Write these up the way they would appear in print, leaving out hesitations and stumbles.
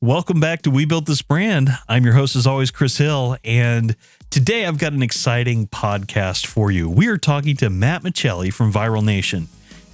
Welcome back to We Built This Brand. I'm your host, as always, Chris Hill, and today I've got an exciting podcast for you. We are talking to Matt Micheli from Viral Nation.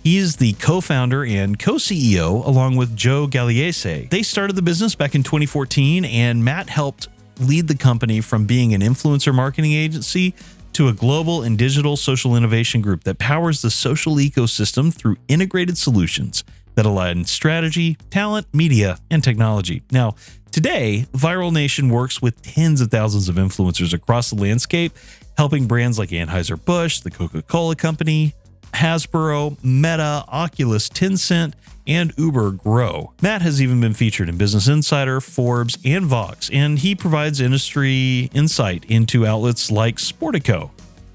He is the co-founder and co-CEO along with Joe Galease. They started the business back in 2014, and Matt helped lead the company from being an influencer marketing agency to a global and digital social innovation group that powers the social ecosystem through integrated solutions that align strategy, talent, media, and technology. Now, today, Viral Nation works with tens of thousands of influencers across the landscape, helping brands like Anheuser-Busch, the Coca-Cola Company, Hasbro, Meta, Oculus, Tencent, and Uber grow. Matt has even been featured in Business Insider, Forbes, and Vox, and he provides industry insight into outlets like Sportico.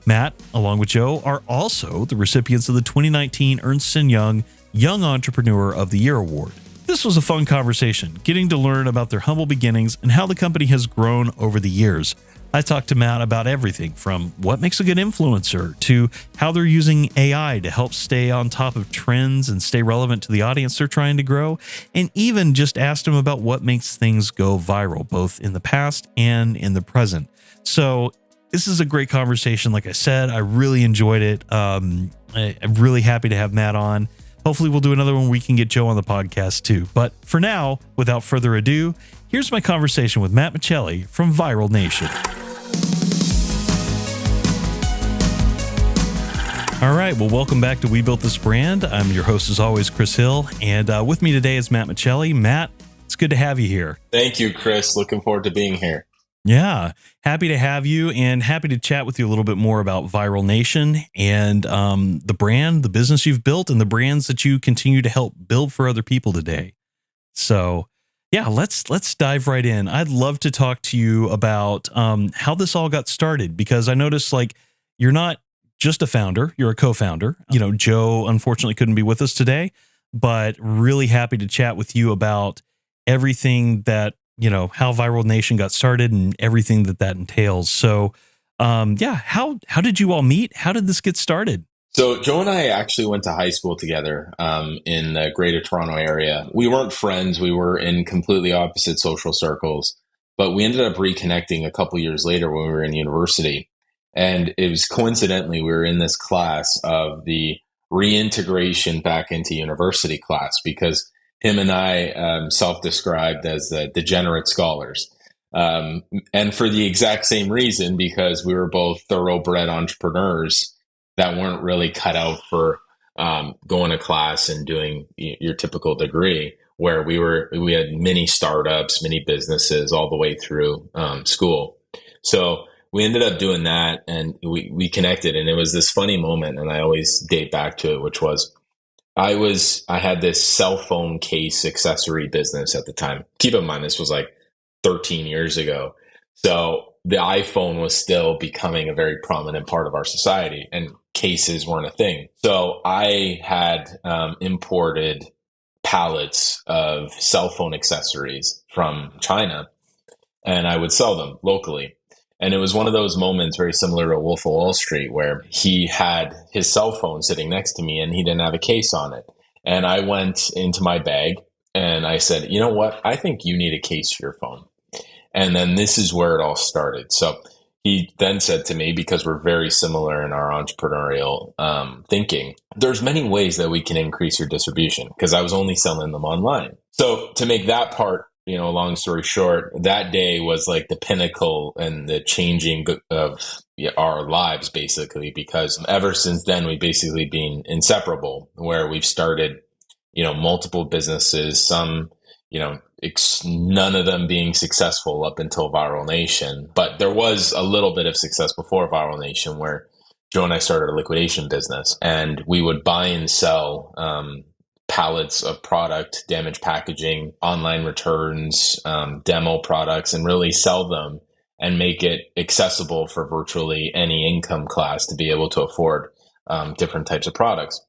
Matt, along with Joe, are also the recipients of the 2019 Ernst & Young Young Entrepreneur of the Year Award. This was a fun conversation, getting to learn about their humble beginnings and how the company has grown over the years. I talked to Matt about everything from what makes a good influencer to how they're using AI to help stay on top of trends and stay relevant to the audience they're trying to grow, and even just asked him about what makes things go viral, both in the past and in the present. So this is a great conversation. Like I said, I really enjoyed it. I'm really happy to have Matt on. Hopefully we'll do another one where we can get Joe on the podcast too. But for now, without further ado, here's my conversation with Matt Micheli from Viral Nation. All right, well, welcome back to We Built This Brand. I'm your host, as always, Chris Hill, and with me today is Matt Micheli. Matt, it's good to have you here. Thank you, Chris. Looking forward to being here. Yeah, happy to have you and happy to chat with you a little bit more about Viral Nation and the brand, the business you've built, and the brands that you continue to help build for other people today. So, yeah, let's dive right in. I'd love to talk to you about how this all got started, because I noticed like you're not just a founder, you're a co-founder. You know, Joe unfortunately couldn't be with us today, but really happy to chat with you about everything that, you know, how Viral Nation got started and everything that entails. So, yeah, how did you all meet? How did this get started? So Joe and I actually went to high school together in the Greater Toronto area. We weren't friends. We were in completely opposite social circles, but we ended up reconnecting a couple years later when we were in university. And it was coincidentally, we were in this class of the reintegration back into university class, because him and I self-described as degenerate scholars. And for the exact same reason, because we were both thoroughbred entrepreneurs that weren't really cut out for going to class and doing your typical degree, where we had many startups, many businesses all the way through school. So we ended up doing that, and we connected, and it was this funny moment, and I always date back to it, which was I had this cell phone case accessory business at the time. Keep in mind, this was like 13 years ago. So the iPhone was still becoming a very prominent part of our society, and cases weren't a thing. So I had imported pallets of cell phone accessories from China, and I would sell them locally. And it was one of those moments very similar to Wolf of Wall Street, where he had his cell phone sitting next to me and he didn't have a case on it. And I went into my bag and I said, you know what? I think you need a case for your phone. And then this is where it all started. So he then said to me, because we're very similar in our entrepreneurial thinking, there's many ways that we can increase your distribution, because I was only selling them online. So to make that part, you know, long story short, that day was like the pinnacle and the changing of our lives, basically, because ever since then, we've basically been inseparable, where we've started, you know, multiple businesses, some, you know, none of them being successful up until Viral Nation. But there was a little bit of success before Viral Nation, where Joe and I started a liquidation business, and we would buy and sell pallets of product, damaged packaging, online returns, demo products, and really sell them and make it accessible for virtually any income class to be able to afford different types of products.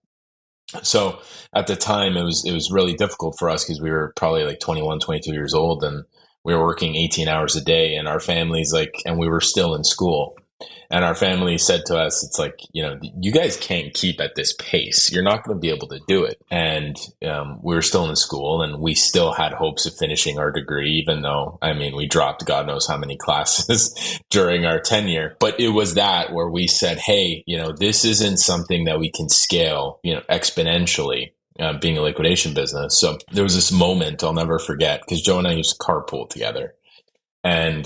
So at the time, it was really difficult for us, because we were probably like 21, 22 years old, and we were working 18 hours a day, and our families and we were still in school. And our family said to us, it's like, you guys can't keep at this pace. You're not going to be able to do it. And we were still in school, and we still had hopes of finishing our degree, even though, we dropped God knows how many classes during our tenure. But it was that where we said, hey, this isn't something that we can scale, exponentially. Being a liquidation business. So there was this moment I'll never forget, because Joe and I used to carpool together, and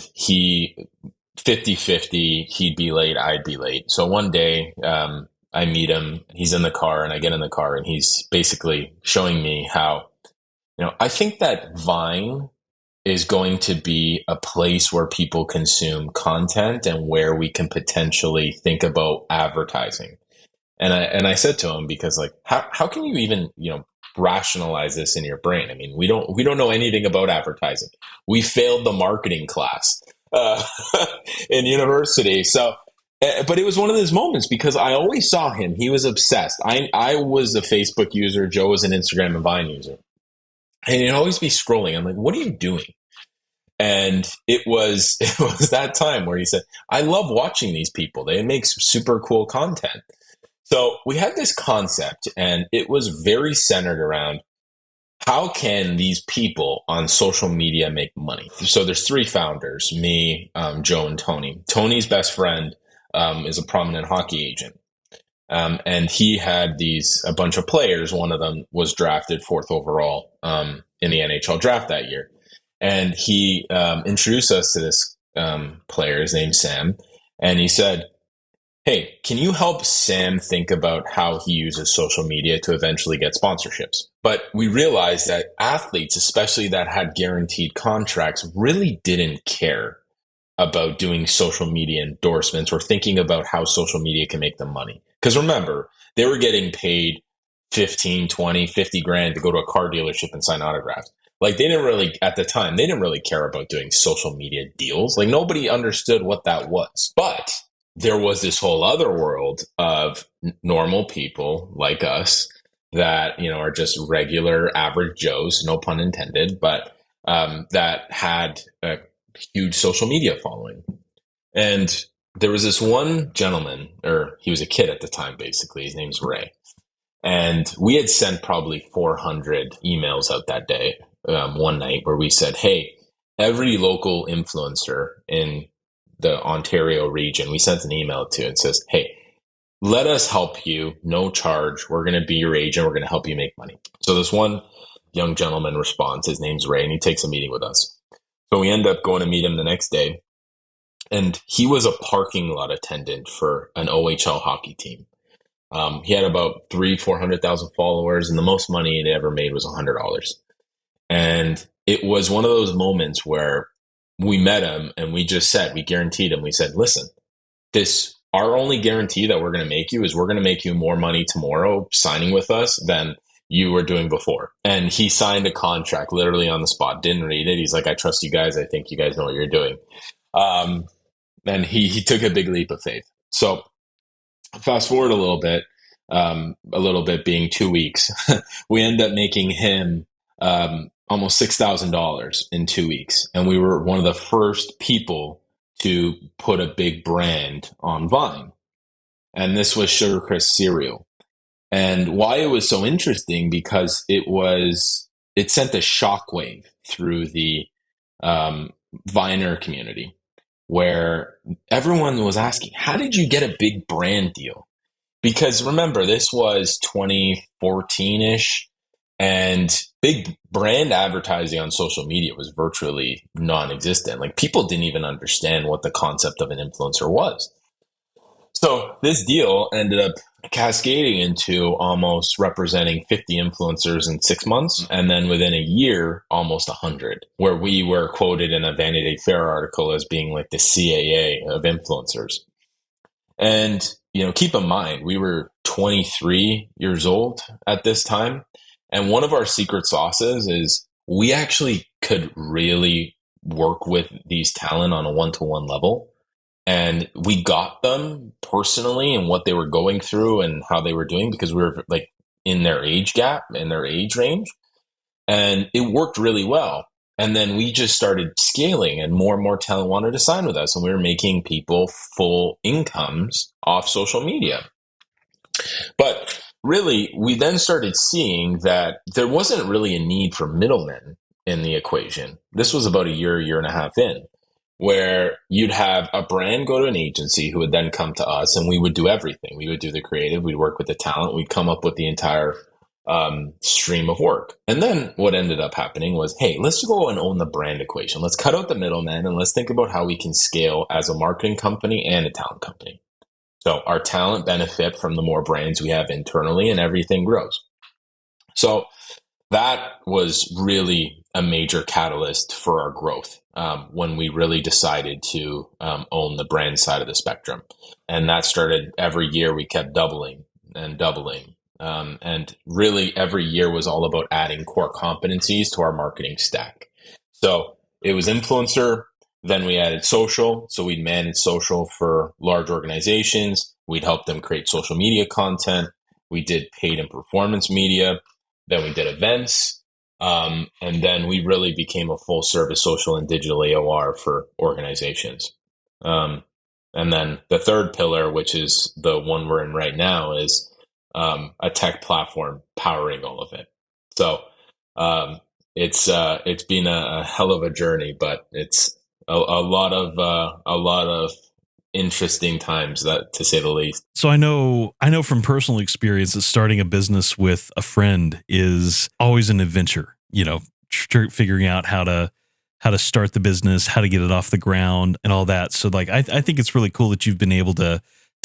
50-50, he'd be late, I'd be late. So one day, I meet him, he's in the car, and I get in the car, and he's basically showing me how, I think that Vine is going to be a place where people consume content and where we can potentially think about advertising. And I said to him, because like, how can you even, rationalize this in your brain? We don't know anything about advertising. We failed the marketing class in university. So, but it was one of those moments, because I always saw him. He was obsessed. I was a Facebook user. Joe was an Instagram and Vine user. And he'd always be scrolling. I'm like, what are you doing? And it was that time where he said, I love watching these people. They make super cool content. So we had this concept, and it was very centered around how can these people on social media make money? So there's three founders, me, Joe, and Tony. Tony's best friend is a prominent hockey agent. And he had a bunch of players. One of them was drafted 4th overall in the NHL draft that year. And he introduced us to this player. His name's Sam. And he said, hey, can you help Sam think about how he uses social media to eventually get sponsorships? But we realized that athletes, especially that had guaranteed contracts, really didn't care about doing social media endorsements or thinking about how social media can make them money. Because remember, they were getting paid 15, 20, 50 grand to go to a car dealership and sign autographs. Like at the time, they didn't really care about doing social media deals. Like nobody understood what that was. But there was this whole other world of normal people like us that, are just regular average Joes, no pun intended, but that had a huge social media following. And there was this one gentleman, or he was a kid at the time, basically. His name's Ray. And we had sent probably 400 emails out that day, one night, where we said, hey, every local influencer in the Ontario region, we sent an email to and says, hey, let us help you, no charge. We're going to be your agent. We're going to help you make money. So this one young gentleman responds, his name's Ray, and he takes a meeting with us. So we end up going to meet him the next day. And he was a parking lot attendant for an OHL hockey team. He had about 400,000 followers, and the most money he ever made was $100. And it was one of those moments where we met him and we guaranteed him, we said, listen, our only guarantee that we're going to make you is we're going to make you more money tomorrow signing with us than you were doing before. And he signed a contract literally on the spot, didn't read it. He's like, I trust you guys. I think you guys know what you're doing. And he took a big leap of faith. So fast forward a little bit being 2 weeks, we end up making him almost $6,000 in 2 weeks. And we were one of the first people to put a big brand on Vine. And this was Sugar Crisp cereal. And why it was so interesting, because it sent a shockwave through the Viner community, where everyone was asking, how did you get a big brand deal? Because remember, this was 2014-ish. And big brand advertising on social media was virtually non-existent. Like people didn't even understand what the concept of an influencer was. So this deal ended up cascading into almost representing 50 influencers in 6 months. And then within a year, almost 100, where we were quoted in a Vanity Fair article as being like the CAA of influencers. And, keep in mind, we were 23 years old at this time. And one of our secret sauces is we actually could really work with these talent on a one-to-one level. And we got them personally and what they were going through and how they were doing, because we were like in their age gap, in their age range. And it worked really well. And then we just started scaling, and more talent wanted to sign with us. And we were making people full incomes off social media. But really, we then started seeing that there wasn't really a need for middlemen in the equation. This was about a year and a half in, where you'd have a brand go to an agency who would then come to us, and we would do everything. We would do the creative, we'd work with the talent, we'd come up with the entire stream of work. And then what ended up happening was, hey, let's go and own the brand equation. Let's cut out the middleman, and let's think about how we can scale as a marketing company and a talent company. So our talent benefit from the more brands we have internally, and everything grows. So that was really a major catalyst for our growth when we really decided to own the brand side of the spectrum. And that started every year. We kept doubling and doubling. And really every year was all about adding core competencies to our marketing stack. So it was influencer. Then we added social. So we'd manage social for large organizations. We'd help them create social media content. We did paid and performance media. Then we did events. And then we really became a full service social and digital AOR for organizations. And then the third pillar, which is the one we're in right now, is a tech platform powering all of it. So it's been a hell of a journey, but it's a lot of interesting times, that to say the least. So I know from personal experience that starting a business with a friend is always an adventure, figuring out how to start the business, how to get it off the ground and all that. So like, I think it's really cool that you've been able to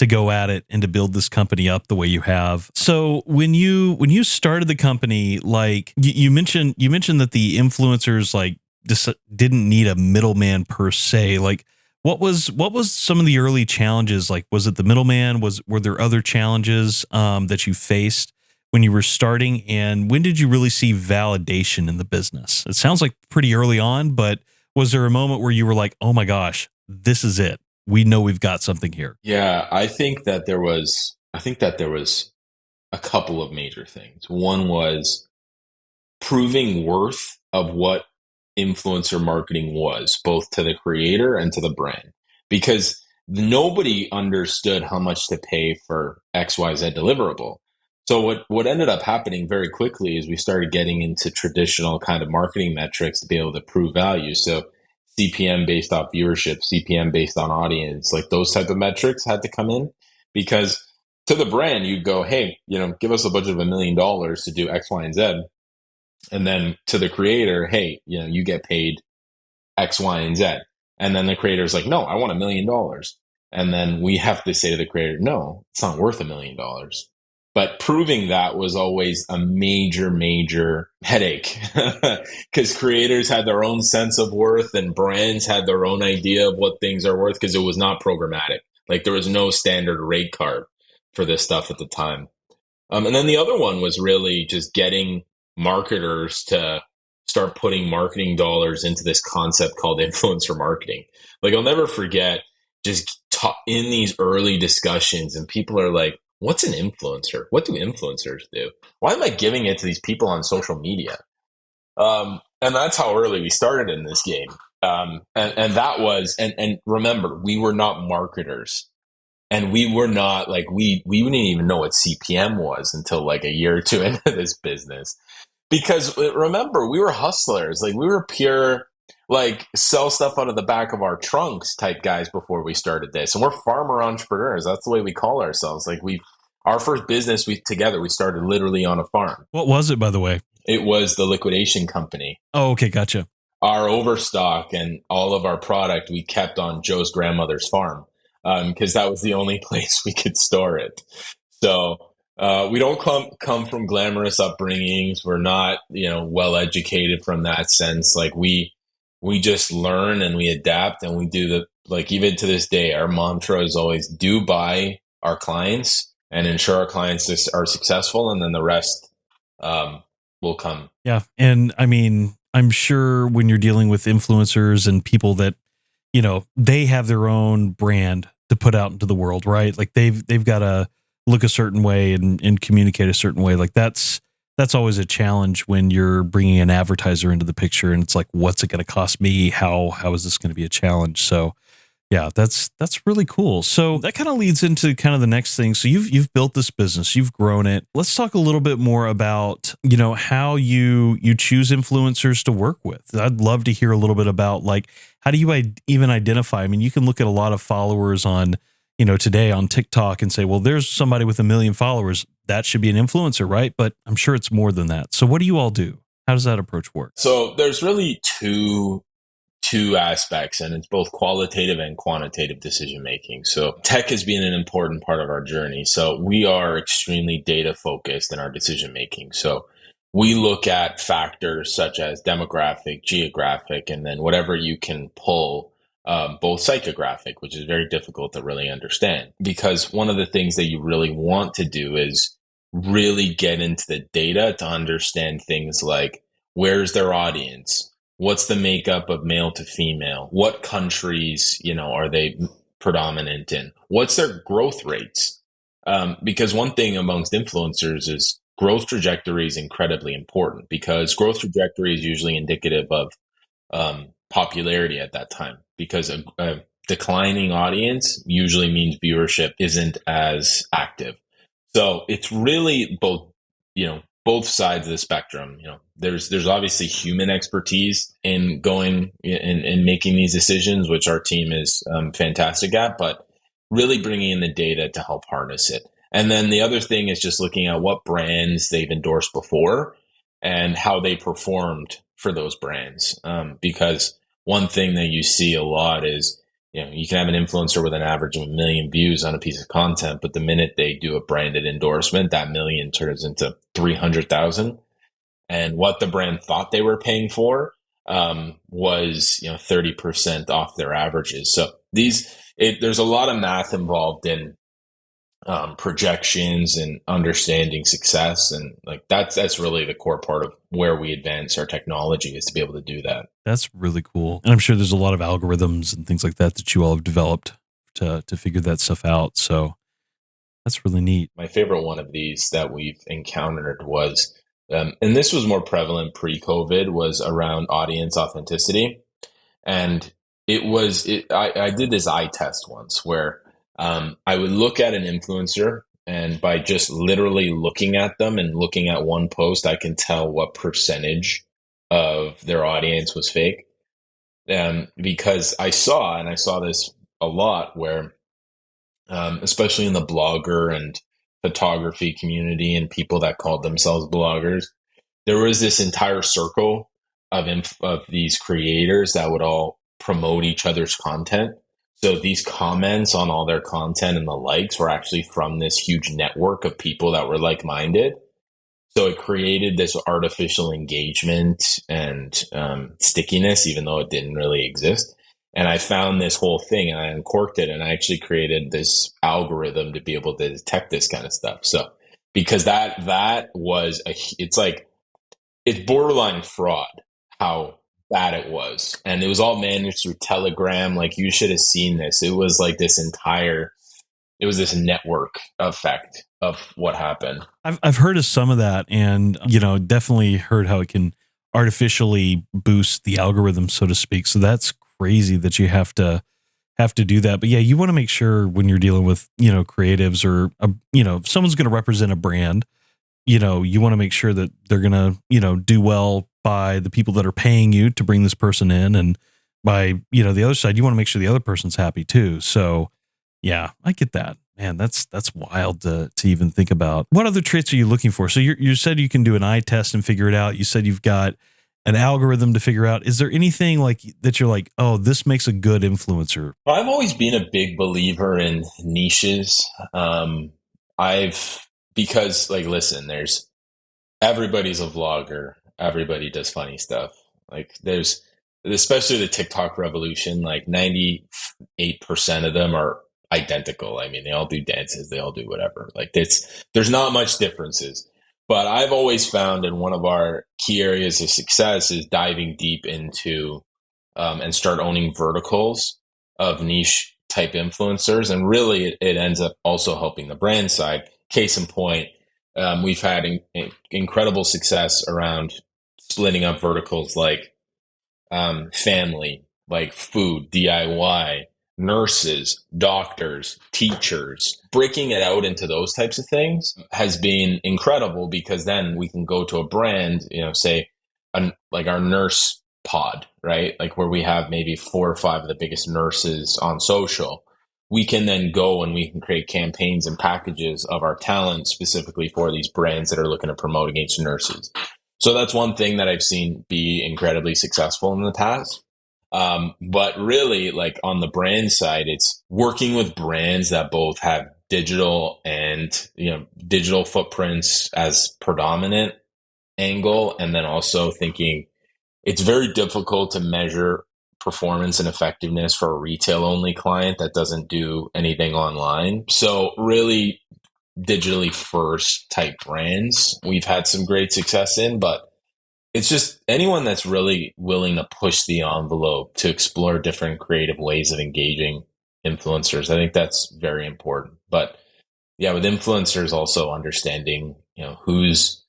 go at it and to build this company up the way you have. So when you started the company, like you mentioned that the influencers like just didn't need a middleman per se. Like what was some of the early challenges? Like, was it the middleman? Were there other challenges that you faced when you were starting? And when did you really see validation in the business? It sounds like pretty early on, but was there a moment where you were like, oh my gosh, this is it? We know we've got something here. Yeah, I think that there was a couple of major things. One was proving worth of what influencer marketing was, both to the creator and to the brand, because nobody understood how much to pay for XYZ deliverable. So what ended up happening very quickly is we started getting into traditional kind of marketing metrics to be able to prove value. So CPM based off viewership, CPM based on audience, like those type of metrics had to come in, because to the brand, you'd go, hey, give us a budget of $1 million to do X, Y, and Z. And then to the creator, hey, you get paid X, Y, and Z. And then the creator's like, no, I want $1 million. And then we have to say to the creator, no, it's not worth $1 million. But proving that was always a major headache, because creators had their own sense of worth and brands had their own idea of what things are worth, because it was not programmatic. Like there was no standard rate card for this stuff at the time. And then the other one was really just getting marketers to start putting marketing dollars into this concept called influencer marketing. Like I'll never forget just in these early discussions, and people are like, what's an influencer? What do influencers do? Why am I giving it to these people on social media? And that's how early we started in this game. And that was, and remember, we were not marketers. And we were not like, we didn't even know what CPM was until like a year or two into this business. Because remember, we were hustlers. Like we were pure, like sell stuff out of the back of our trunks type guys before we started this. And we're farmer entrepreneurs. That's the way we call ourselves. Like our first business we started literally on a farm. What was it, by the way? It was the liquidation company. Oh, okay. Gotcha. Our overstock and all of our product we kept on Joe's grandmother's farm, because that was the only place we could store it. So we don't come from glamorous upbringings. We're not, well educated from that sense. Like we just learn and we adapt, and we do even to this day, our mantra is always do by our clients and ensure our clients are successful, and then the rest will come. Yeah. And I mean, I'm sure when you're dealing with influencers and people that, they have their own brand to put out into the world, right? Like they've got to look a certain way and communicate a certain way. Like that's that's always a challenge when you're bringing an advertiser into the picture, and it's like, what's it going to cost me? How is this going to be a challenge? So yeah, that's really cool. So that kind of leads into kind of the next thing. So you've built this business, you've grown it. Let's talk a little bit more about, how you choose influencers to work with. I'd love to hear a little bit about, like, how do you even identify? I mean, you can look at a lot of followers on, today on TikTok and say, well, there's somebody with 1 million followers that should be an influencer, right? But I'm sure it's more than that. So what do you all do? How does that approach work? So there's really two aspects, and it's both qualitative and quantitative decision making. So tech has been an important part of our journey. So we are extremely data focused in our decision making. So we look at factors such as demographic, geographic, and then whatever you can pull, both psychographic, which is very difficult to really understand. Because one of the things that you really want to do is really get into the data to understand things like, where's their audience? What's the makeup of male to female? What countries, are they predominant in? What's their growth rates? Because one thing amongst influencers is growth trajectory is incredibly important, because growth trajectory is usually indicative of popularity at that time, because a declining audience usually means viewership isn't as active. So it's really both sides of the spectrum. There's obviously human expertise in going in making these decisions, which our team is fantastic at, but really bringing in the data to help harness it. And then the other thing is just looking at what brands they've endorsed before and how they performed for those brands. Because one thing that you see a lot is, you can have an influencer with an average of 1 million views on a piece of content, but the minute they do a branded endorsement, that million turns into 300,000. And what the brand thought they were paying for was 30% off their averages. So there's a lot of math involved in projections and understanding success, and like that's really the core part of where we advance our technology, is to be able to do that. That's really cool. And I'm sure there's a lot of algorithms and things like that you all have developed to figure that stuff out. So that's really neat. My favorite one of these that we've encountered was, and this was more prevalent pre-COVID, was around audience authenticity. And I did this eye test once where I would look at an influencer, and by just literally looking at them and looking at one post, I can tell what percentage of their audience was fake. Because I saw this a lot where, especially in the blogger and photography community and people that called themselves bloggers, there was this entire circle of these creators that would all promote each other's content. So these comments on all their content and the likes were actually from this huge network of people that were like-minded. So it created this artificial engagement and stickiness, even though it didn't really exist. And I found this whole thing and I uncorked it, and I actually created this algorithm to be able to detect this kind of stuff. So because that was it's borderline fraud how bad it was. And it was all managed through Telegram. Like, you should have seen this. It was like this network effect of what happened. I've heard of some of that, and definitely heard how it can artificially boost the algorithm, so to speak. So that's crazy that you have to do that. But yeah, you want to make sure when you're dealing with creatives, or if someone's going to represent a brand, you want to make sure that they're going to do well by the people that are paying you to bring this person in, and by the other side, you want to make sure the other person's happy too. So yeah, I get that. Man, that's wild to even think about. What other traits are you looking for? So you said you can do an eye test and figure it out. You said you've got an algorithm to figure out. Is there anything like that you're like, oh, this makes a good influencer? I've always been a big believer in niches. Because like, listen, everybody's a vlogger. Everybody does funny stuff. Like, especially the TikTok revolution, like 98% of them are identical. I mean, they all do dances, they all do whatever. Like, there's not much differences. But I've always found, in one of our key areas of success is diving deep into and start owning verticals of niche type influencers. And really, it ends up also helping the brand side. Case in point, We've had incredible success around splitting up verticals like family, like food, DIY, nurses, doctors, teachers. Breaking it out into those types of things has been incredible because then we can go to a brand, say, like our nurse pod, right? Like where we have maybe 4 or 5 of the biggest nurses on social. We can then go and we can create campaigns and packages of our talent specifically for these brands that are looking to promote against nurses. So that's one thing that I've seen be incredibly successful in the past. But really, like on the brand side, it's working with brands that both have digital and digital footprints as predominant angle, and then also thinking it's very difficult to measure performance and effectiveness for a retail only client that doesn't do anything online. So really digitally first type brands we've had some great success in, but it's just anyone that's really willing to push the envelope to explore different creative ways of engaging influencers. I think that's very important. But yeah, with influencers also understanding, who's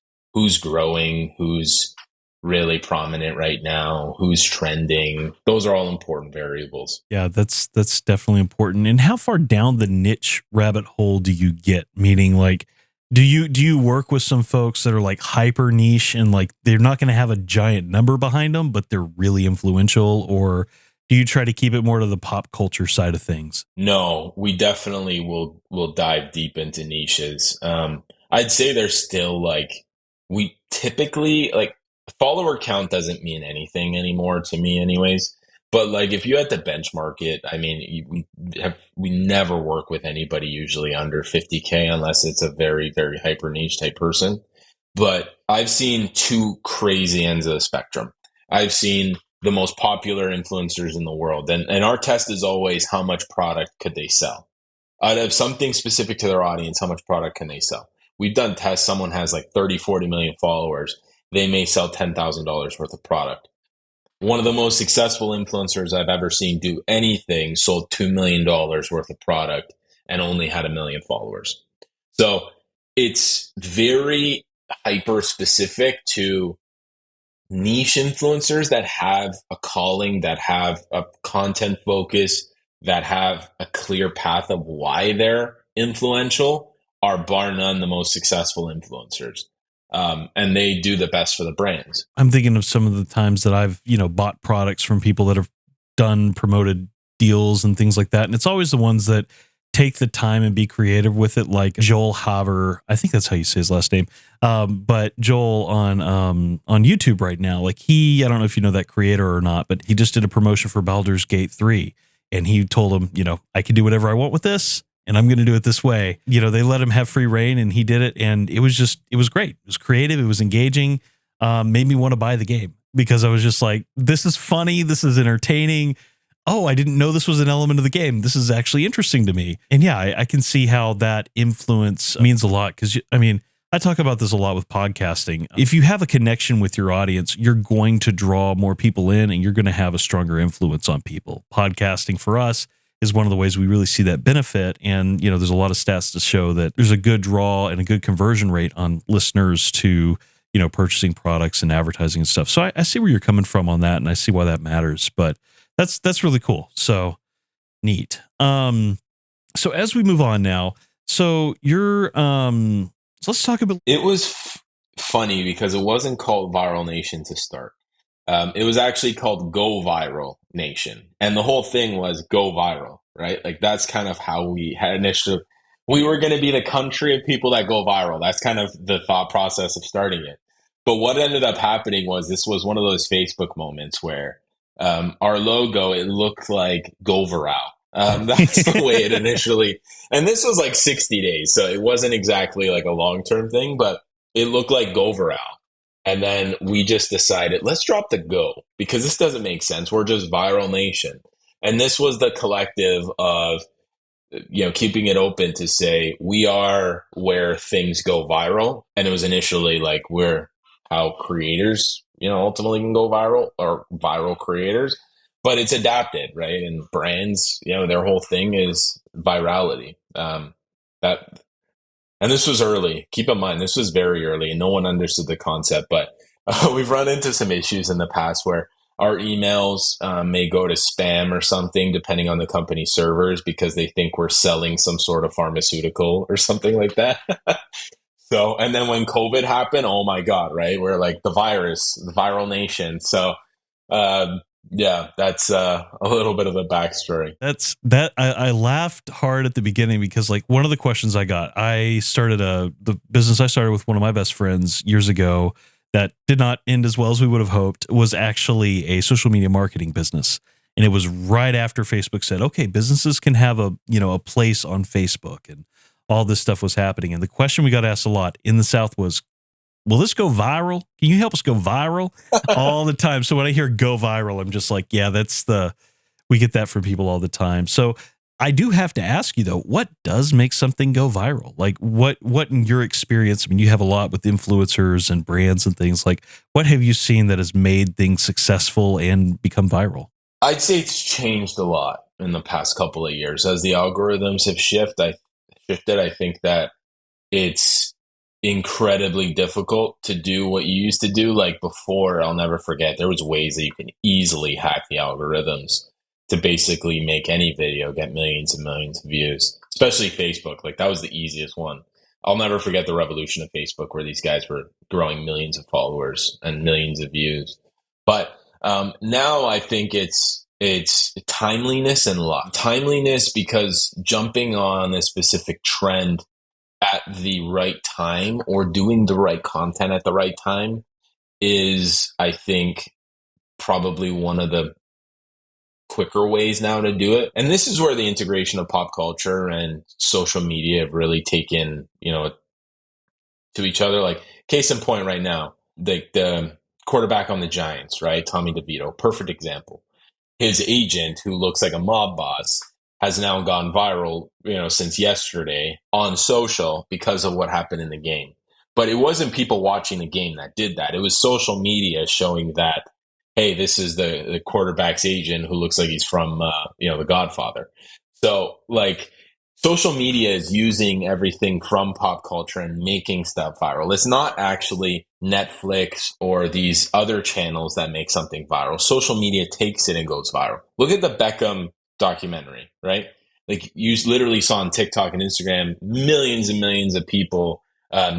growing, who's really prominent right now, who's trending. Those are all important variables. Yeah, that's definitely important. And how far down the niche rabbit hole do you get? Meaning, like, do you work with some folks that are like hyper niche and like they're not going to have a giant number behind them, but they're really influential, or do you try to keep it more to the pop culture side of things? No, we definitely will dive deep into niches. I'd say there's still like we typically like follower count doesn't mean anything anymore to me, anyways. But like if you had to benchmark it, I mean, we never work with anybody usually under 50K unless it's a very very hyper niche type person. But I've seen two crazy ends of the spectrum. I've seen the most popular influencers in the world. And our test is always how much product could they sell? Out of something specific to their audience, how much product can they sell? We've done tests. Someone has like 30, 40 million followers. They may sell $10,000 worth of product. One of the most successful influencers I've ever seen do anything sold $2 million worth of product and only had 1 million followers. So it's very hyper specific to niche influencers that have a calling, that have a content focus, that have a clear path of why they're influential are bar none the most successful influencers. And they do the best for the brands. I'm thinking of some of the times that I've, bought products from people that have done promoted deals and things like that. And it's always the ones that take the time and be creative with it, like Joel Haver. I think that's how you say his last name. But Joel on YouTube right now, like I don't know if you know that creator or not, but he just did a promotion for Baldur's Gate 3. And he told him, I can do whatever I want with this, and I'm going to do it this way. They let him have free reign, and he did it. And it was great. It was creative. It was engaging. Made me want to buy the game because I was just like, this is funny. This is entertaining. Oh, I didn't know this was an element of the game. This is actually interesting to me. And yeah, I can see how that influence means a lot. Because, I talk about this a lot with podcasting. If you have a connection with your audience, you're going to draw more people in and you're going to have a stronger influence on people. Podcasting for us is one of the ways we really see that benefit. And, there's a lot of stats to show that there's a good draw and a good conversion rate on listeners to, purchasing products and advertising and stuff. So I see where you're coming from on that, and I see why that matters. But that's really cool. So neat. So as we move on now, so you're so let's talk about. It was funny because it wasn't called Viral Nation to start. It was actually called Go Viral Nation, and the whole thing was go viral, right? Like that's kind of how we had initiative. We were going to be the country of people that go viral. That's kind of the thought process of starting it. But what ended up happening was this was one of those Facebook moments where our logo, it looked like go viral. That's the way it initially, and this was like 60 days. So it wasn't exactly like a long-term thing, but it looked like go viral. And then we just decided, let's drop the go because this doesn't make sense. We're just Viral Nation. And this was the collective of, keeping it open to say we are where things go viral. And it was initially like we're how creators, ultimately can go viral or viral creators, but it's adapted, right? And brands, their whole thing is virality. That's And this was early. Keep in mind, this was very early and no one understood the concept. But we've run into some issues in the past where our emails may go to spam or something, depending on the company servers, because they think we're selling some sort of pharmaceutical or something like that. So, and then when COVID happened, oh my God, right? We're like the virus, the viral nation. So, um, yeah, that's a little bit of a backstory. That's that I laughed hard at the beginning because like one of the questions I got, I started the business I started with one of my best friends years ago that did not end as well as we would have hoped was actually a social media marketing business. And it was right after Facebook said, okay, businesses can have a place on Facebook and all this stuff was happening. And the question we got asked a lot in the South was, will this go viral? Can you help us go viral all the time? So when I hear go viral, I'm just like, yeah, we get that from people all the time. So I do have to ask you though, what does make something go viral? Like what in your experience, I mean, you have a lot with influencers and brands and things like, what have you seen that has made things successful and become viral? I'd say it's changed a lot in the past couple of years as the algorithms have shifted. I think that it's incredibly difficult to do what you used to do. Like before, I'll never forget, there was ways that you can easily hack the algorithms to basically make any video get millions and millions of views, especially Facebook. Like that was the easiest one. I'll never forget the revolution of Facebook where these guys were growing millions of followers and millions of views. But now I think it's timeliness and luck. Timeliness because jumping on a specific trend at the right time or doing the right content at the right time is, I think, probably one of the quicker ways now to do it. And this is where the integration of pop culture and social media have really taken, to each other. Like case in point right now, the quarterback on the Giants, right? Tommy DeVito, perfect example. His agent, who looks like a mob boss, has now gone viral, since yesterday on social because of what happened in the game. But it wasn't people watching the game that did that. It was social media showing that, hey, this is the quarterback's agent who looks like he's from, The Godfather. So like social media is using everything from pop culture and making stuff viral. It's not actually Netflix or these other channels that make something viral. Social media takes it and goes viral. Look at the Beckham documentary, right? Like you literally saw on TikTok and Instagram, millions and millions of people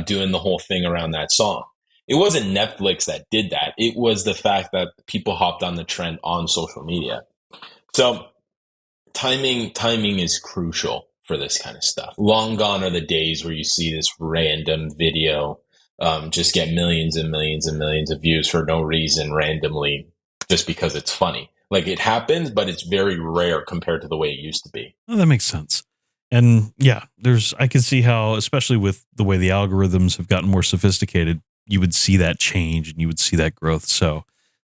doing the whole thing around that song. It wasn't Netflix that did that. It was the fact that people hopped on the trend on social media. So timing is crucial for this kind of stuff. Long gone are the days where you see this random video just get millions and millions and millions of views for no reason randomly just because it's funny. Like it happens, but it's very rare compared to the way it used to be. Oh, that makes sense. And yeah, I can see how, especially with the way the algorithms have gotten more sophisticated, you would see that change and you would see that growth. So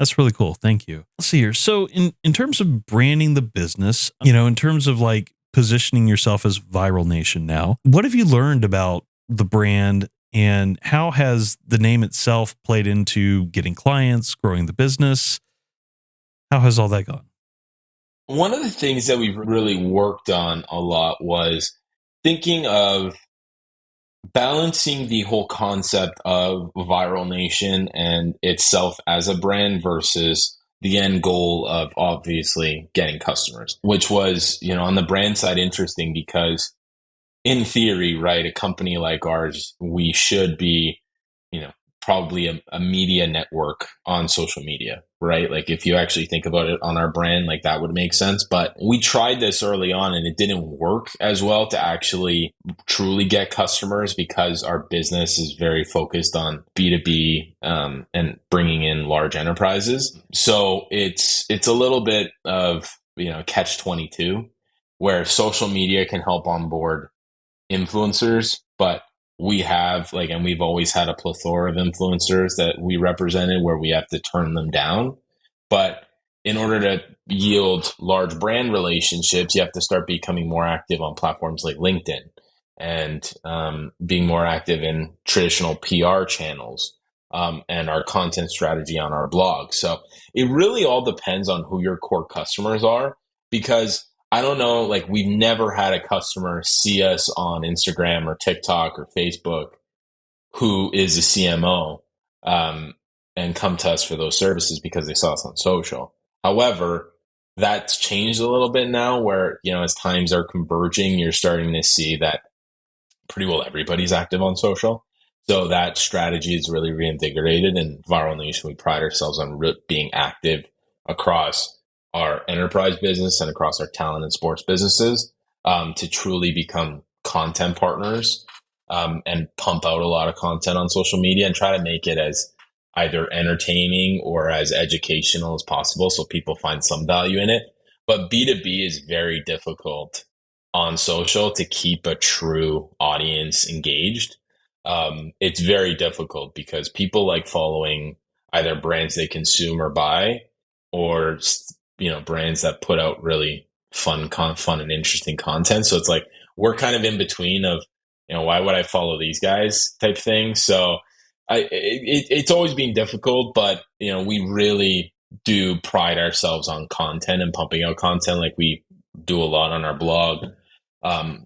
that's really cool. Thank you. Let's see here. So in terms of branding the business, in terms of like positioning yourself as Viral Nation now, what have you learned about the brand and how has the name itself played into getting clients, growing the business? How has all that gone? One of the things that we've really worked on a lot was thinking of balancing the whole concept of Viral Nation and itself as a brand versus the end goal of obviously getting customers, which was, on the brand side, interesting because in theory, right, a company like ours, we should be, probably a media network on social media, right? Like if you actually think about it on our brand, like that would make sense. But we tried this early on and it didn't work as well to actually truly get customers because our business is very focused on B2B and bringing in large enterprises. So it's a little bit of, catch 22 where social media can help onboard influencers, but we have and we've always had a plethora of influencers that we represented where we have to turn them down. But in order to yield large brand relationships, you have to start becoming more active on platforms like LinkedIn and being more active in traditional PR channels and our content strategy on our blog. So it really all depends on who your core customers are, because I don't know, like we've never had a customer see us on Instagram or TikTok or Facebook who is a CMO, um, and come to us for those services because they saw us on social. However, that's changed a little bit now where, as times are converging, you're starting to see that pretty well everybody's active on social. So that strategy is really reinvigorated. And Viral Nation, we pride ourselves on being active across our enterprise business and across our talent and sports businesses, to truly become content partners, and pump out a lot of content on social media and try to make it as either entertaining or as educational as possible so people find some value in it. But B2B is very difficult on social to keep a true audience engaged. It's very difficult because people like following either brands they consume or buy, or brands that put out really fun and interesting content. So it's like we're kind of in between of, why would I follow these guys type thing. So it's always been difficult, but we really do pride ourselves on content and pumping out content. Like we do a lot on our blog.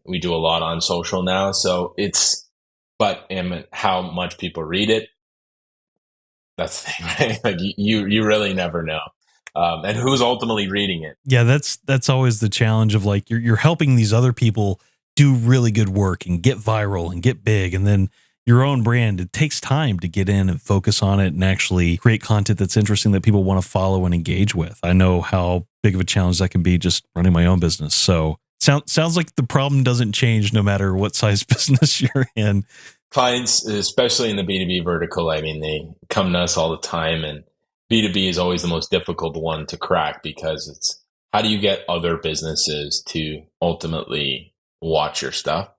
We do a lot on social now, so but how much people read it, that's the thing, right? Like you really never know, and who's ultimately reading it. Yeah, that's always the challenge of like you're helping these other people do really good work and get viral and get big, and then your own brand, it takes time to get in and focus on it and actually create content that's interesting that people want to follow and engage with. I know how big of a challenge that can be just running my own business. So sounds like the problem doesn't change no matter what size business you're in. Clients, especially in the B2B vertical, I mean, they come to us all the time, and B2B is always the most difficult one to crack because it's how do you get other businesses to ultimately watch your stuff?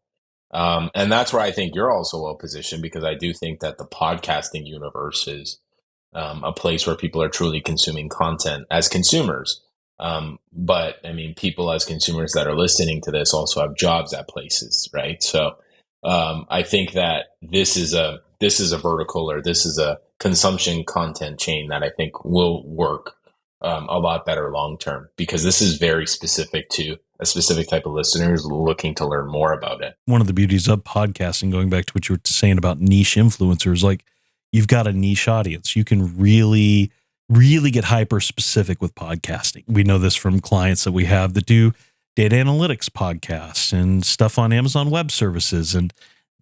And that's where I think you're also well positioned, because I do think that the podcasting universe is, a place where people are truly consuming content as consumers. But I mean, people as consumers that are listening to this also have jobs at places, right? So I think that this is a vertical, or this is a consumption content chain that I think will work, a lot better long term, because this is very specific to a specific type of listeners looking to learn more about it. One of the beauties of podcasting, going back to what you were saying about niche influencers, like you've got a niche audience. You can really, really get hyper specific with podcasting. We know this from clients that we have that do data analytics podcasts and stuff on Amazon Web Services, and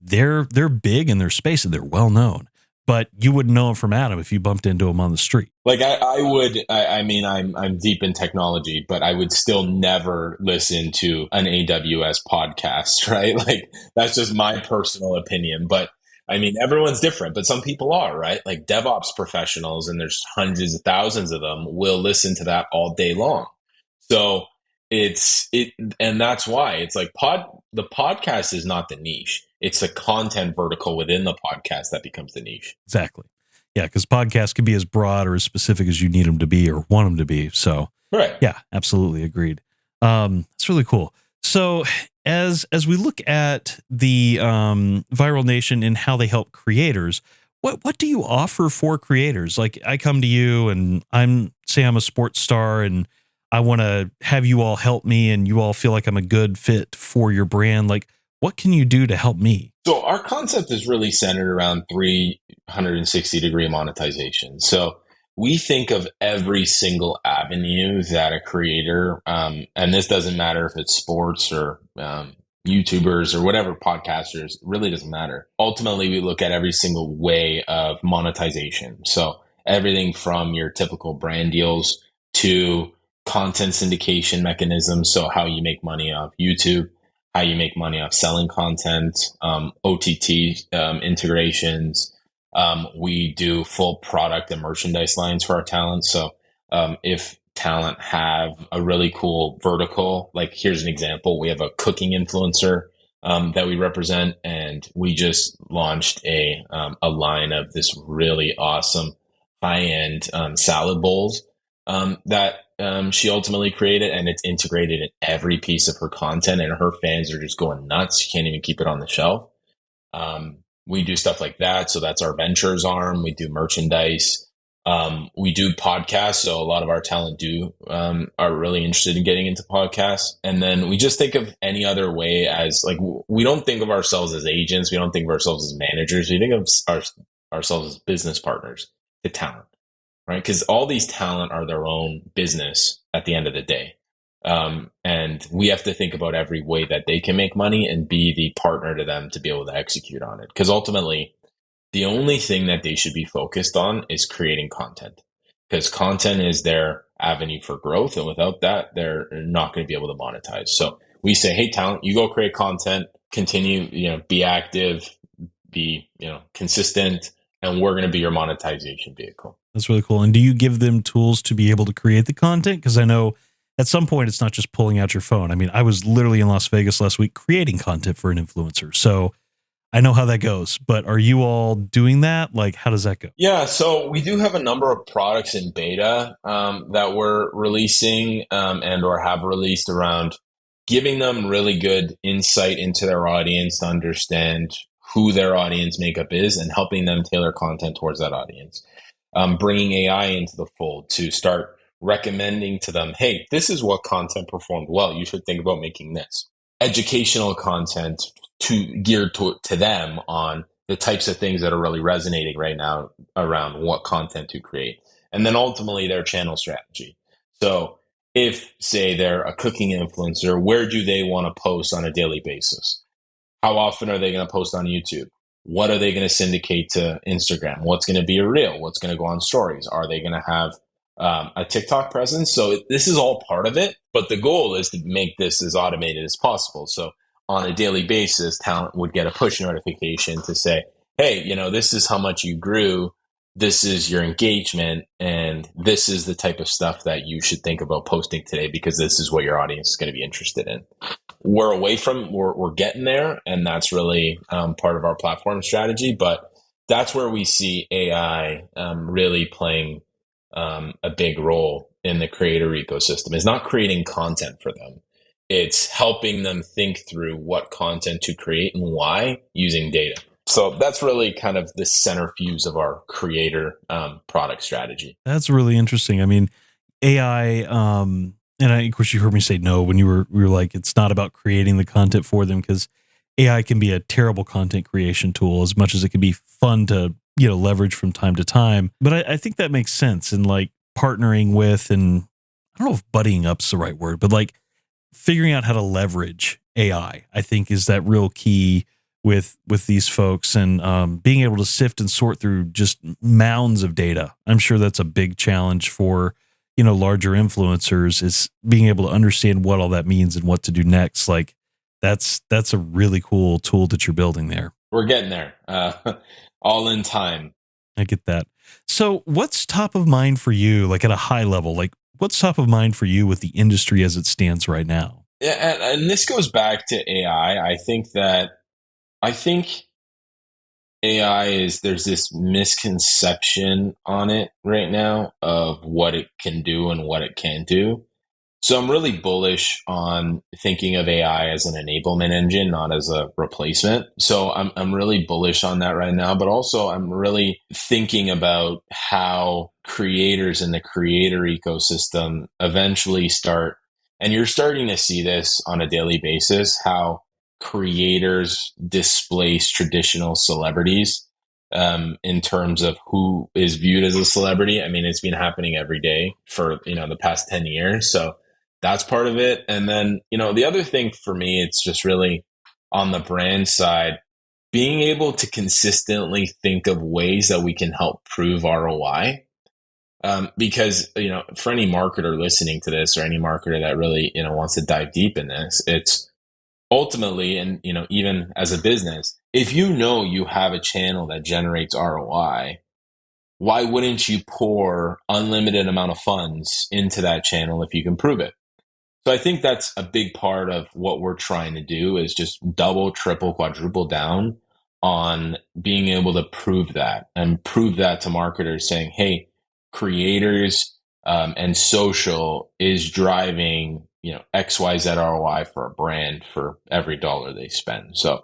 they're big in their space and they're well known. But you wouldn't know them from Adam if you bumped into them on the street. Like I would, I mean, I'm deep in technology, but I would still never listen to an AWS podcast, right? Like that's just my personal opinion. But I mean, everyone's different, but some people are, right? Like DevOps professionals, and there's hundreds of thousands of them, will listen to that all day long. So and that's why it's like the podcast is not the niche. It's a content vertical within the podcast that becomes the niche. Exactly. Yeah, because podcasts can be as broad or as specific as you need them to be or want them to be. So, right. Yeah, absolutely agreed. It's really cool. So, as we look at the Viral Nation and how they help creators, what do you offer for creators? Like, I come to you and I'm a sports star and I want to have you all help me, and you all feel like I'm a good fit for your brand. Like, what can you do to help me? So our concept is really centered around 360-degree monetization. So we think of every single avenue that a creator, and this doesn't matter if it's sports or YouTubers or whatever, podcasters, really doesn't matter. Ultimately, we look at every single way of monetization. So everything from your typical brand deals to content syndication mechanisms. So how you make money off YouTube, how you make money off selling content, OTT integrations. We do full product and merchandise lines for our talent. So if talent have a really cool vertical, like here's an example, we have a cooking influencer that we represent, and we just launched a line of this really awesome high-end salad bowls that she ultimately created, and it's integrated in every piece of her content, and her fans are just going nuts. You can't even keep it on the shelf. We do stuff like that. So that's our ventures arm. We do merchandise. We do podcasts, so a lot of our talent are really interested in getting into podcasts. And then we just think of any other way as like we don't think of ourselves as agents, we don't think of ourselves as managers. We think of ourselves as business partners to talent, right? Because all these talent are their own business at the end of the day. And we have to think about every way that they can make money and be the partner to them to be able to execute on it. Because ultimately, the only thing that they should be focused on is creating content, because content is their avenue for growth. And without that, they're not going to be able to monetize. So we say, hey, talent, you go create content, continue, be active, be, consistent, and we're going to be your monetization vehicle. That's really cool. And do you give them tools to be able to create the content? Because I know at some point it's not just pulling out your phone. I mean, I was literally in Las Vegas last week creating content for an influencer. So I know how that goes, but are you all doing that? Like, how does that go? Yeah, so we do have a number of products in beta that we're releasing and or have released around giving them really good insight into their audience to understand who their audience makeup is and helping them tailor content towards that audience. Bringing AI into the fold to start recommending to them, hey, this is what content performed well. You should think about making this. Educational content geared to them on the types of things that are really resonating right now around what content to create. And then ultimately their channel strategy. So if, say, they're a cooking influencer, where do they want to post on a daily basis? How often are they going to post on YouTube? What are they going to syndicate to Instagram? What's going to be a reel? What's going to go on stories? Are they going to have a TikTok presence? So this is all part of it, but the goal is to make this as automated as possible. So on a daily basis, talent would get a push notification to say, hey, this is how much you grew. This is your engagement. And this is the type of stuff that you should think about posting today, because this is what your audience is going to be interested in. We're getting there, and that's really part of our platform strategy. But that's where we see AI really playing a big role in the creator ecosystem. Is not creating content for them. It's helping them think through what content to create and why using data. So that's really kind of the centerfuse of our creator product strategy. That's really interesting. I mean, AI, and of course you heard me say no when you were like, it's not about creating the content for them, because AI can be a terrible content creation tool as much as it can be fun to, leverage from time to time. But I think that makes sense. And like partnering with, and I don't know if buddying up's the right word, but like figuring out how to leverage AI, I think is that real key with these folks, and being able to sift and sort through just mounds of data. I'm sure that's a big challenge for, larger influencers, is being able to understand what all that means and what to do next. Like that's a really cool tool that you're building there. We're getting there, all in time. I get that. So what's top of mind for you, like at a high level? Like what's top of mind for you with the industry as it stands right now? Yeah, and this goes back to AI. I think AI there's this misconception on it right now of what it can do and what it can't do. So I'm really bullish on thinking of AI as an enablement engine, not as a replacement. So I'm really bullish on that right now, but also I'm really thinking about how creators in the creator ecosystem eventually start, and you're starting to see this on a daily basis, how creators displace traditional celebrities in terms of who is viewed as a celebrity. I mean, it's been happening every day for, the past 10 years. So that's part of it. And then, the other thing for me, it's just really on the brand side, being able to consistently think of ways that we can help prove ROI. Because, for any marketer listening to this, or any marketer that really, wants to dive deep in this, it's ultimately, and, even as a business, if you have a channel that generates ROI, why wouldn't you pour unlimited amount of funds into that channel if you can prove it? So I think that's a big part of what we're trying to do, is just double, triple, quadruple down on being able to prove that, and prove that to marketers, saying, hey, creators and social is driving, XYZ ROI for a brand for every dollar they spend. So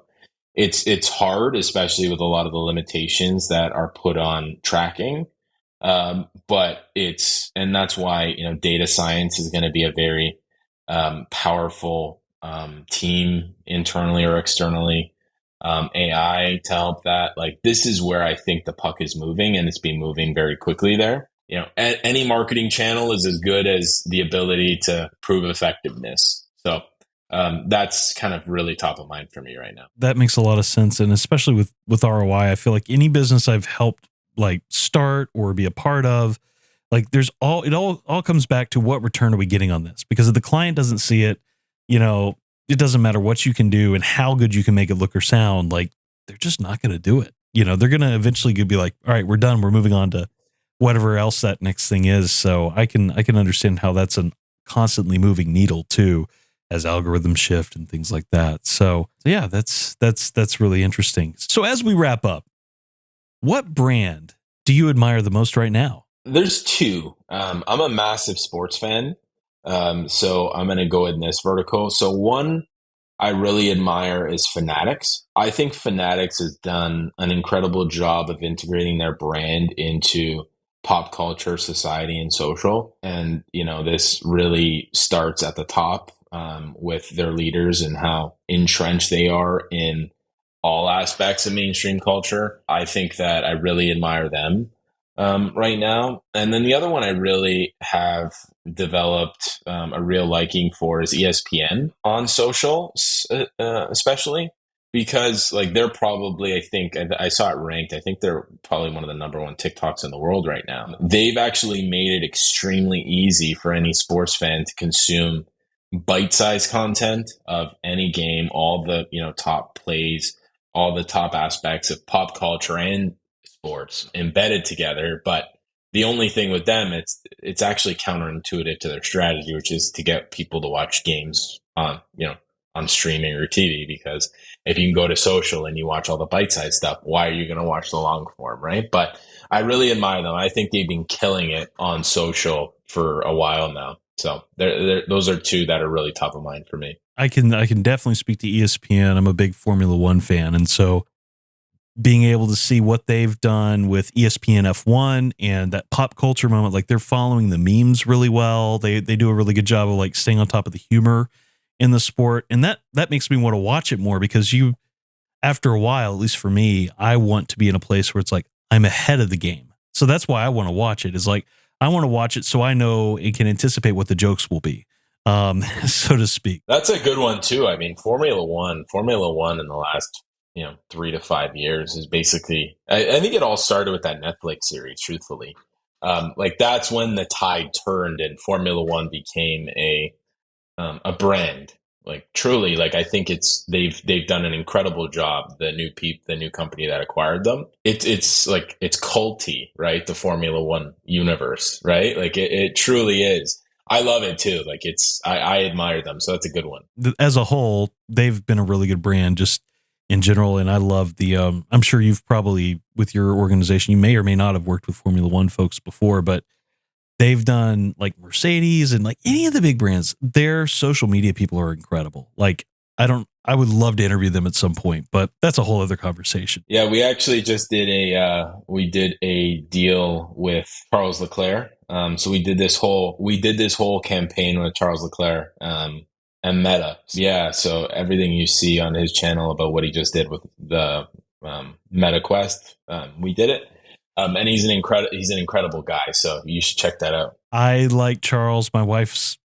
it's hard, especially with a lot of the limitations that are put on tracking. And that's why, data science is going to be a very powerful team internally or externally. AI to help that. Like, this is where I think the puck is moving, and it's been moving very quickly there. Any marketing channel is as good as the ability to prove effectiveness. So that's kind of really top of mind for me right now. That makes a lot of sense. And especially with ROI, I feel like any business I've helped like start or be a part of, like it all comes back to what return are we getting on this? Because if the client doesn't see it, it doesn't matter what you can do and how good you can make it look or sound, like they're just not going to do it. They're going to eventually be like, all right, we're done. We're moving on to whatever else that next thing is. So I can understand how that's a constantly moving needle too, as algorithms shift and things like that. So yeah, that's really interesting. So as we wrap up, what brand do you admire the most right now? There's two. I'm a massive sports fan. So I'm going to go in this vertical. So one I really admire is Fanatics. I think Fanatics has done an incredible job of integrating their brand into pop culture, society, and social. And, this really starts at the top with their leaders and how entrenched they are in all aspects of mainstream culture. I think that I really admire them right now. And then the other one I really have developed a real liking for is ESPN on social, especially because like they're probably, I think I saw it ranked. I think they're probably one of the number one TikToks in the world right now. They've actually made it extremely easy for any sports fan to consume bite-sized content of any game, all the top plays, all the top aspects of pop culture and sports embedded together. But the only thing with them, it's actually counterintuitive to their strategy, which is to get people to watch games on streaming or TV. Because if you can go to social and you watch all the bite-sized stuff, why are you going to watch the long form, right? But I really admire them. I think they've been killing it on social for a while now. So those are two that are really top of mind for me. I can definitely speak to ESPN. I'm a big Formula One fan, and so being able to see what they've done with ESPN F1 and that pop culture moment, like they're following the memes really well. They do a really good job of like staying on top of the humor in the sport, and that makes me want to watch it more because after a while, at least for me, I want to be in a place where it's like I'm ahead of the game. So that's why I want to watch it. Is like I want to watch it so I know and can anticipate what the jokes will be, so to speak. That's a good one too. I mean, Formula One in the last 3 to 5 years is basically. I think it all started with that Netflix series. Truthfully, like that's when the tide turned and Formula One became a brand. Like truly, like I think they've done an incredible job. The new company that acquired them, it's like it's culty, right? The Formula One universe, right? Like it truly is. I love it too. Like I admire them. So that's a good one. As a whole, they've been a really good brand just in general. And I love I'm sure you've probably with your organization, you may or may not have worked with Formula One folks before, but they've done like Mercedes and like any of the big brands. Their social media people are incredible. Like I would love to interview them at some point, but that's a whole other conversation. Yeah, we actually just did a deal with Charles Leclerc. So we did this whole campaign with Charles Leclerc and Meta. Yeah, so everything you see on his channel about what he just did with the Meta Quest, we did it. And he's an incredible guy, so you should check that out. I like Charles.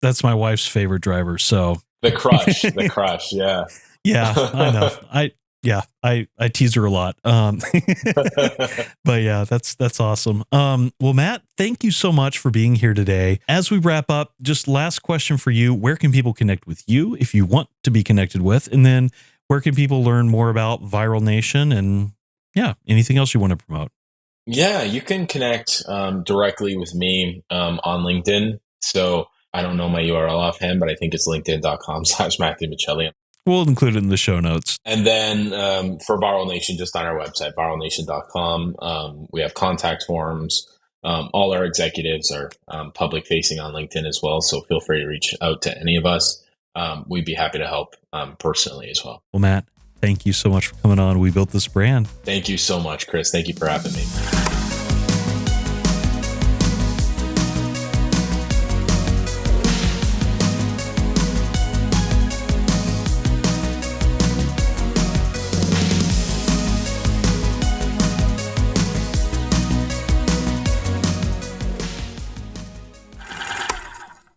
That's my wife's favorite driver. So the crush, yeah. Yeah, I know. I tease her a lot. But yeah, that's awesome. Well, Matt, thank you so much for being here today. As we wrap up, just last question for you. Where can people connect with you if you want to be connected with? And then where can people learn more about Viral Nation and anything else you want to promote? Yeah, you can connect directly with me on LinkedIn. So I don't know my URL offhand, but I think it's linkedin.com/Matthew Micheli. We'll include it in the show notes. And then for Viral Nation, just on our website, viralnation.com, we have contact forms. All our executives are public facing on LinkedIn as well. So feel free to reach out to any of us. We'd be happy to help personally as well. Well, Matt, thank you so much for coming on. We built this brand. Thank you so much, Chris. Thank you for having me.